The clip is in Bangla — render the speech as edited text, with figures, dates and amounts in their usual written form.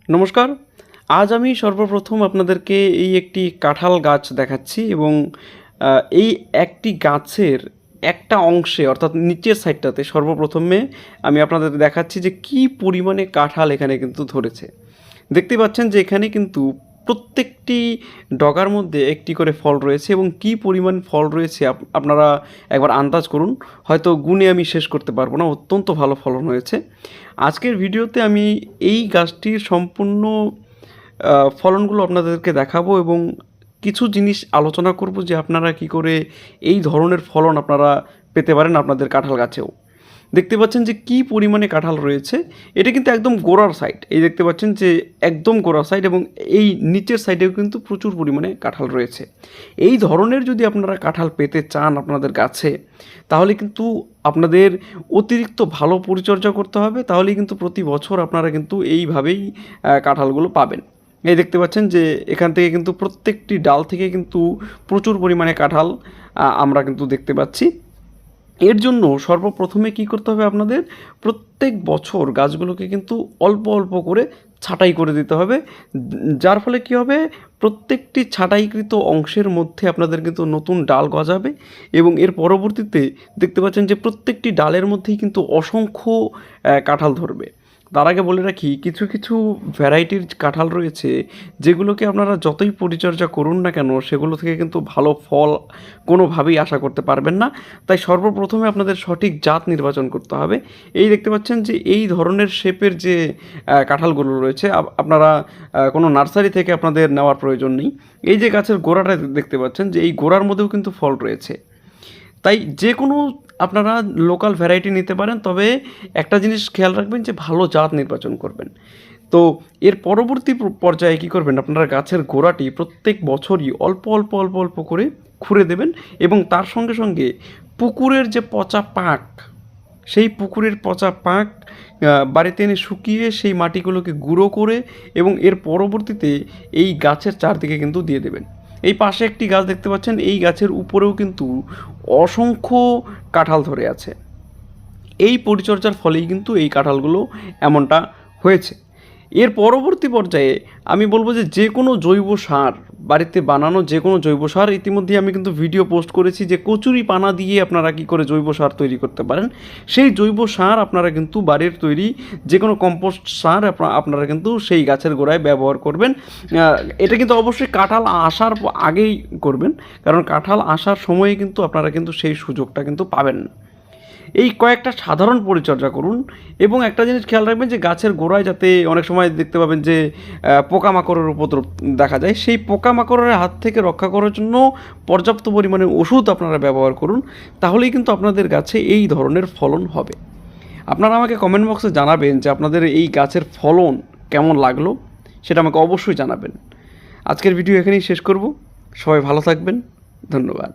নমস্কার। আজ আমি সর্বপ্রথম আপনাদেরকে এই একটি কাঁঠাল গাছ দেখাচ্ছি এবং এই একটি গাছের একটা অংশে অর্থাৎ নিচের সাইডটাতে সর্বপ্রথমে আমি আপনাদের দেখাচ্ছি যে কী পরিমাণে কাঁঠাল এখানে কিন্তু ধরেছে। দেখতে পাচ্ছেন যে এখানে কিন্তু প্রত্যেকটি ডগার মধ্যে একটি করে ফল রয়েছে এবং কী পরিমাণ ফল রয়েছে আপনারা একবার আন্দাজ করুন। হয়তো গুণে আমি শেষ করতে পারবো না, অত্যন্ত ভালো ফলন হয়েছে। আজকের ভিডিওতে আমি এই গাছটির সম্পূর্ণ ফলনগুলো আপনাদেরকে দেখাবো এবং কিছু জিনিস আলোচনা করব যে আপনারা কি করে এই ধরনের ফলন আপনারা পেতে পারেন আপনাদের কাঁঠাল গাছেও। দেখতে পাচ্ছেন যে কী পরিমাণে কাঁঠাল রয়েছে। এটা কিন্তু একদম গোড়ার সাইড, এই দেখতে পাচ্ছেন যে একদম গোড়ার সাইড এবং এই নিচের সাইডেও কিন্তু প্রচুর পরিমাণে কাঁঠাল রয়েছে। এই ধরনের যদি আপনারা কাঁঠাল পেতে চান আপনাদের গাছে, তাহলে কিন্তু আপনাদের অতিরিক্ত ভালো পরিচর্যা করতে হবে, তাহলেই কিন্তু প্রতি বছর আপনারা কিন্তু এইভাবেই কাঁঠালগুলো পাবেন। এই দেখতে পাচ্ছেন যে এখান থেকে কিন্তু প্রত্যেকটি ডাল থেকে কিন্তু প্রচুর পরিমাণে কাঁঠাল আমরা কিন্তু দেখতে পাচ্ছি। এর জন্য সর্বপ্রথমে কী করতে হবে আপনাদের, প্রত্যেক বছর গাছগুলোকে কিন্তু অল্প অল্প করে ছাঁটাই করে দিতে হবে, যার ফলে কী হবে, প্রত্যেকটি ছাঁটাইকৃত অংশের মধ্যে আপনাদের কিন্তু নতুন ডাল গজাবে এবং এর পরবর্তীতে দেখতে পাচ্ছেন যে প্রত্যেকটি ডালের মধ্যেই কিন্তু অসংখ্য কাঁঠাল ধরবে। তার আগে বলে রাখি, কিছু কিছু ভ্যারাইটির কাঁঠাল রয়েছে যেগুলোকে আপনারা যতই পরিচর্যা করুন না কেন সেগুলো থেকে কিন্তু ভালো ফল কোনোভাবেই আশা করতে পারবেন না। তাই সর্বপ্রথমে আপনাদের সঠিক জাত নির্বাচন করতে হবে। এই দেখতে পাচ্ছেন যে এই ধরনের শেপের যে কাঁঠালগুলো রয়েছে আপনারা কোনো নার্সারি থেকে আপনাদের নেওয়ার প্রয়োজন নেই। এই যে গাছের গোড়াটা দেখতে পাচ্ছেন যে এই গোড়ার মধ্যেও কিন্তু ফল রয়েছে। তাই যে কোনো আপনারা লোকাল ভ্যারাইটি নিতে পারেন, তবে একটা জিনিস খেয়াল রাখবেন যে ভালো জাত নির্বাচন করবেন। তো এর পরবর্তী পর্যায়ে কী করবেন, আপনারা গাছের গোড়াটি প্রত্যেক বছরই অল্প অল্প অল্প অল্প করে খুঁড়ে দেবেন এবং তার সঙ্গে সঙ্গে পুকুরের যে পচা পাঁক, সেই পুকুরের পচা পাঁক বাড়িতে এনে শুকিয়ে সেই মাটিগুলোকে গুঁড়ো করে এবং এর পরবর্তীতে এই গাছের চারদিকে কিন্তু দিয়ে দেবেন। এই পাশে একটি গাছ দেখতে পাচ্ছেন, এই গাছের উপরেও কিন্তু অসংখ্য কাঁঠাল ধরে আছে। এই পরিচর্যার ফলেই কিন্তু এই কাঁঠালগুলো এমনটা হয়েছে। এর পরবর্তী পর্যায়ে আমি বলবো যে যে কোনো জৈব সার, বাড়িতে বানানো যে কোনো জৈব সার, ইতিমধ্যে আমি কিন্তু ভিডিও পোস্ট করেছি যে কচুরি পানা দিয়ে আপনারা কী করে জৈব সার তৈরি করতে পারেন। সেই জৈব সার আপনারা কিন্তু বাড়ির তৈরি যে কোনো কম্পোস্ট সার আপনারা কিন্তু সেই গাছের গোড়ায় ব্যবহার করবেন। এটা কিন্তু অবশ্যই কাঁঠাল আসার আগেই করবেন, কারণ কাঁঠাল আসার সময়ে কিন্তু আপনারা কিন্তু সেই সুযোগটা কিন্তু পাবেন না। এই কয়েকটা সাধারণ পরিচর্যা করুন এবং একটা জিনিস খেয়াল রাখবেন যে গাছের গোড়ায় যাতে, অনেক সময় দেখতে পাবেন যে পোকামাকড়ের উপদ্রব দেখা যায়, সেই পোকামাকড়ের হাত থেকে রক্ষা করার জন্য পর্যাপ্ত পরিমাণে ওষুধ আপনারা ব্যবহার করুন, তাহলেই কিন্তু আপনাদের গাছে এই ধরনের ফলন হবে। আপনারা আমাকে কমেন্ট বক্সে জানাবেন যে আপনাদের এই গাছের ফলন কেমন লাগলো, সেটা আমাকে অবশ্যই জানাবেন। আজকের ভিডিও এখানেই শেষ করব। সবাই ভালো থাকবেন, ধন্যবাদ।